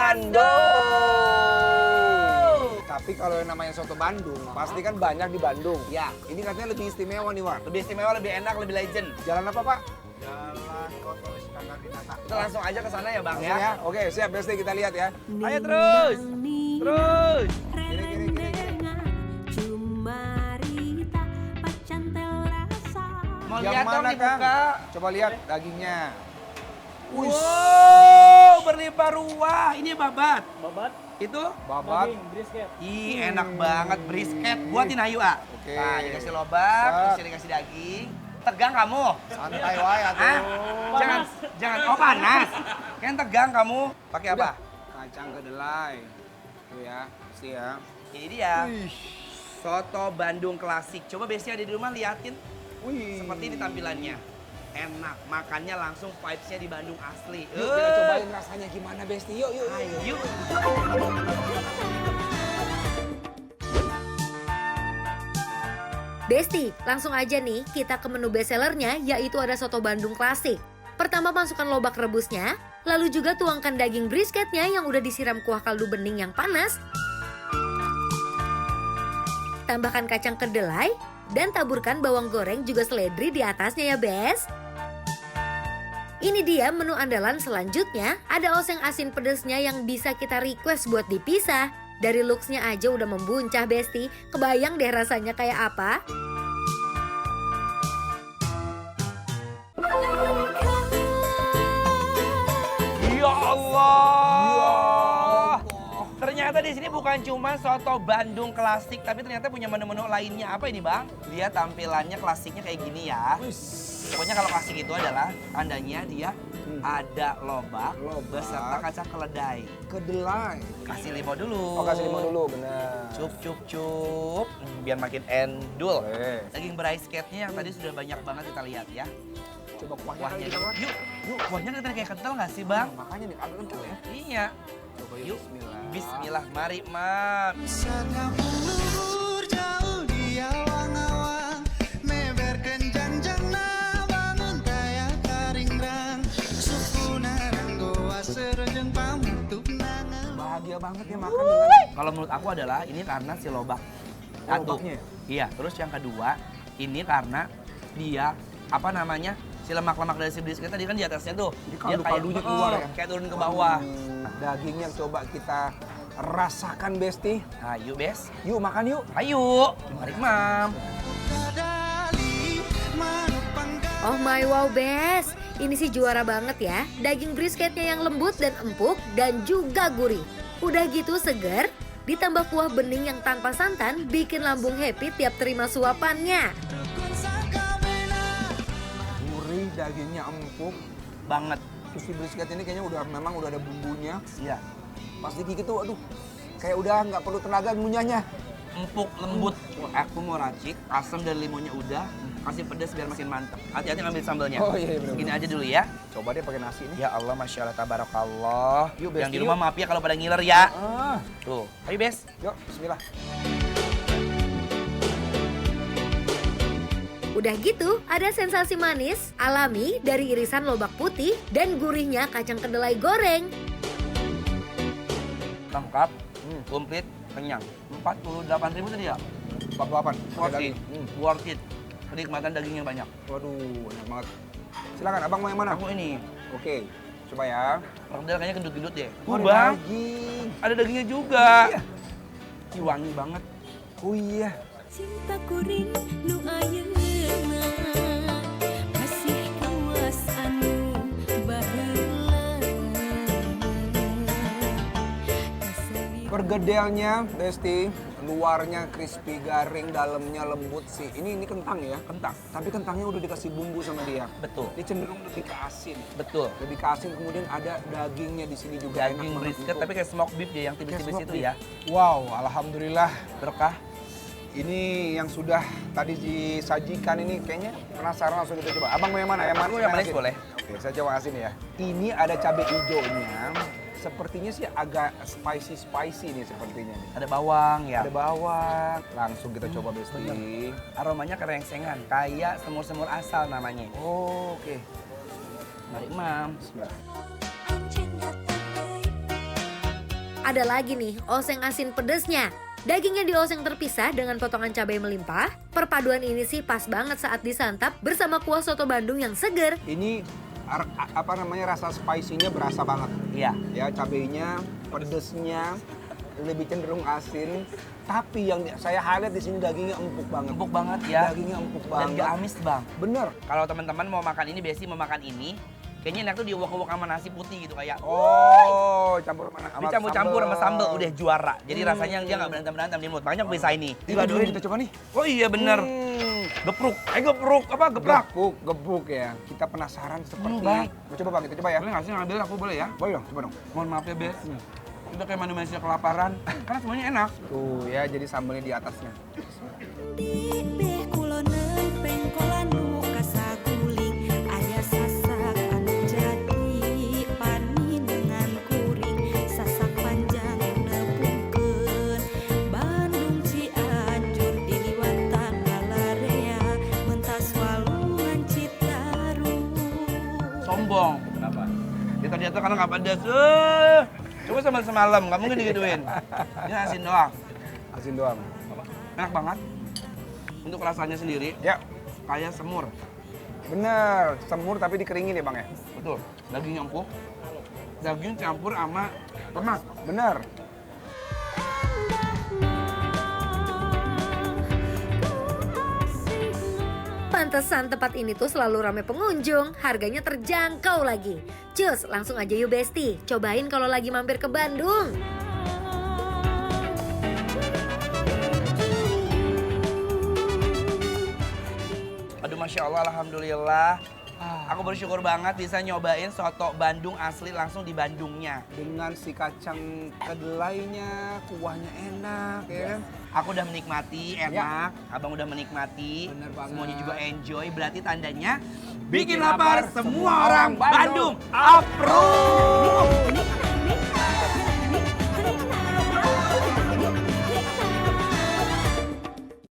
Bandung. Tapi kalau yang namanya soto Bandung, pasti kan banyak di Bandung. Ya, Ini katanya lebih istimewa nih, Wak. lebih istimewa, lebih enak, lebih legend. Jalan apa, Pak? Jalan Koto Iskandar Dinata. Kita langsung aja ke sana ya Bang Langsung ya. ya. Oke, siap Besti, kita lihat ya. Ayo terus. Terus. Kiri. Mau Yang lihat dong mana, Kang? dibuka. Coba lihat dagingnya. Wih, Wow, berlimpah ruah. Ini babat. Babat, Itu? babat. daging, brisket. Ih, enak banget brisket. Buatin ayu, ah. Oke. Nah, dikasih lobak, Set. terus dikasih daging. Tegang kamu? Santai wae atuh. Ah, jangan. Oh panas. Kan tegang kamu. Pakai apa? Kacang kedelai. Tuh ya, pasti ya. Ini dia. Soto Bandung klasik. Coba Besti ada di rumah liatin. Wih. Seperti ini tampilannya. Enak, makannya langsung vibes-nya di Bandung asli. Yuk, kita cobain rasanya gimana, Besti. Yuk. Ayo. Besti, langsung aja nih kita ke menu bestsellernya yaitu ada soto Bandung klasik. Pertama masukkan lobak rebusnya, lalu juga tuangkan daging brisketnya yang udah disiram kuah kaldu bening yang panas. Tambahkan kacang kedelai dan taburkan bawang goreng juga seledri di atasnya ya Bes. Ini dia menu andalan selanjutnya, ada oseng asin pedesnya yang bisa kita request buat dipisah. Dari looks-nya aja udah membuncah Besti, kebayang deh rasanya kayak apa? Ya Allah. Ternyata di sini bukan cuma soto Bandung klasik, tapi ternyata punya menu-menu lainnya. Apa ini, Bang? Lihat tampilannya klasiknya kayak gini ya. Pokoknya kalau klasik itu adalah tandanya dia ada lobak beserta kacang keledai. Kedelai. Kasih limau dulu. Oh, kasih limau dulu, bener. Cup. Biar makin endul. Boleh. Daging brisketnya yang tadi sudah banyak banget kita lihat ya. Coba kuahnya Kuahnya kita, Wak. yuk. Kuahnya kelihatan kayak kental nggak sih, Bang? Makanya nih, agak kental ya. Iya. Coba Yuk, bismillah. bismillah. Mari, Mam. Misalnya ulur jauh di awang-awang, meberkan janjangna bangun kayak karingrang, suku naranggoa serejeng pamutuk nangan. Bahagia banget ya makan dengan Kalau menurut aku adalah ini karena si lobak. Oh, Satu. lobaknya ya? Iya, terus yang kedua ini karena dia apa namanya? Si lemak-lemak dari si brisket tadi kan di atasnya tuh. Jadi Dia kaldu-kaldunya keluar ya? Kayak turun ke bawah. Dagingnya coba kita rasakan, Besti. Ayo, Bes. Yuk, makan yuk. Ayo. Mari, Mam. Kadali manupang Oh my wow Bes, ini sih juara banget ya. Daging brisketnya yang lembut dan empuk dan juga gurih. Udah gitu seger, ditambah kuah bening yang tanpa santan bikin lambung happy tiap terima suapannya. dukun sakabena. Gurih, dagingnya empuk. Banget. Terus si brisket ini kayaknya memang udah ada bumbunya. Iya. Pas digigit tuh, aduh, kayak udah nggak perlu tenaga ngunyahnya. Empuk, lembut. Aku mau racik, asam dan limonnya udah. Kasih pedas biar makin mantep. Hati-hati ngambil sambelnya. Oh iya, bener. Segini aja dulu ya. Coba deh pakai nasi nih. Ya Allah, Masya Allah, Tabarakallah. Yuk, Besti, Yang di rumah yuk. maaf ya kalau pada ngiler ya. Ah, Tuh, ayo Bes. yuk, bismillah. Udah gitu, ada sensasi manis, alami dari irisan lobak putih dan gurihnya kacang kedelai goreng. Lengkap, komplit, kenyang. 48.000 tadi ya? 48. pakai Worth daging. it. Worth it. Kenikmatan dagingnya banyak. Waduh, enak banget. Silakan, abang mau yang mana? Aku ini, Oke, coba ya. perkedel kayaknya gendut-gendut deh. Oh, ada Bang, daging. ada dagingnya juga. Iya. Ih, wangi banget. Oh iya. Cintaku rindu ayeuna masih kawas anu baheula. Pergedelnya, Besti, luarnya crispy garing, dalamnya lembut sih. Ini kentang ya? Kentang. Tapi kentangnya udah dikasih bumbu sama dia. Betul. Dia cenderung lebih ke asin. Betul. Lebih ke asin, kemudian ada dagingnya di sini juga. Daging enak banget brisket empuk. tapi kayak smoke beef ya, yang Kayak tipis-tipis smoke itu beef. ya. Wow, alhamdulillah. Berkah. Ini yang sudah tadi disajikan ini kayaknya penasaran, langsung kita coba. Abang mau yang mana? Yang mana? Aku yang manis boleh. Oke, saya coba asin ya. Ini ada cabai hijaunya. Sepertinya sih agak spicy nih sepertinya nih. Ada bawang ya. Ada bawang. Langsung kita coba, Besti. bener. Aromanya kerengsengan, kayak semur-semur asal namanya. Oh, oke. Mari, Mam. Bismillah. Ada lagi nih, oseng asin pedesnya. Dagingnya dioseng terpisah dengan potongan cabai melimpah. Perpaduan ini sih pas banget saat disantap bersama kuah soto Bandung yang seger. Ini apa namanya, rasa spicy-nya berasa banget. Iya. Ya, cabenya, pedesnya lebih cenderung asin. Tapi yang saya highlight di sini dagingnya empuk banget. Empuk banget ya. Dagingnya empuk Dan banget. gak amis bang. Bener. Kalau teman-teman mau makan ini, Besti mau makan ini, kayaknya enak tuh diuwak-uwak sama nasi putih gitu kayak. Oh, campur mana? Dicampur-campur sama sambal udah juara. Jadi rasanya dia nggak berantem-berantem di mulut. Makanya aku bisa ini. Dibaduin kita coba nih. Oh iya bener. Gepruk. Gepruk apa? Geprak. Gebuk ya. Kita penasaran seperti. Bang. Coba bang, kita coba ya. Boleh nggak sih ngambil aku boleh ya? Boleh dong, coba dong. Mohon maaf ya Bes. Udah kayak manusia kelaparan. Karena semuanya enak. Tuh ya, jadi sambalnya di atasnya. Beh kulonan pengkolan nu kasaguling aya sasak anu jadi pani dengan kuring sasak panjang nepungkeun Bandung Cianjur diliwatan Galarea mentas walungan Citarum. Sombong. Kenapa? Dia ternyata karena nggak pedas. Coba sama semalam, nggak mungkin digituin. Ini asin doang. Asin doang. Enak banget. Untuk rasanya sendiri, Ya, kayak semur. bener. Semur tapi dikeringin ya bang ya? Betul. Daging empuk. Daging campur sama lemak. Bener. Pantesan tempat ini tuh selalu ramai pengunjung, harganya terjangkau lagi. Cus, langsung aja yuk Besti, cobain kalau lagi mampir ke Bandung. Aduh Masya Allah, Alhamdulillah. Aku bersyukur banget bisa nyobain soto Bandung asli langsung di Bandungnya. Dengan si kacang kedelainya, kuahnya enak ya kan? Aku udah menikmati, enak. Abang udah menikmati. Bener banget. Semuanya juga enjoy. Berarti tandanya Bikin bikin lapar lapar semua orang Bandung. Approve!